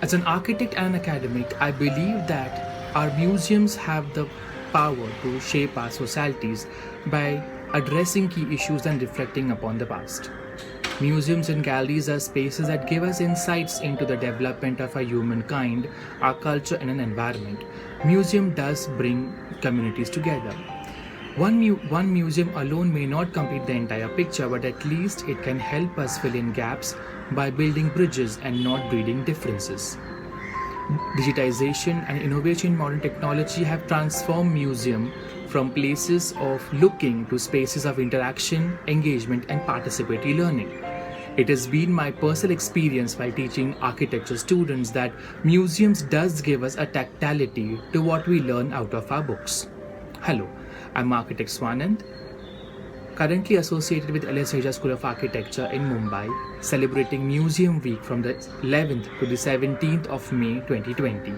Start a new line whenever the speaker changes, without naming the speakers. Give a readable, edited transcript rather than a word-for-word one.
As an architect and academic, I believe that our museums have the power to shape our societies by addressing key issues and reflecting upon the past. Museums and galleries are spaces that give us insights into the development of our humankind, our culture, and an environment. Museum does bring communities together. One museum alone may not complete the entire picture, but at least it can help us fill in gaps by building bridges and not breeding differences. Digitization and innovation in modern technology have transformed museum from places of looking to spaces of interaction, engagement, and participatory learning. It has been my personal experience while teaching architecture students that museums does give us a tactility to what we learn out of our books. Hello, I'm architect Swanand, currently associated with LS School of Architecture in Mumbai, celebrating Museum Week from the 11th to the 17th of May 2020.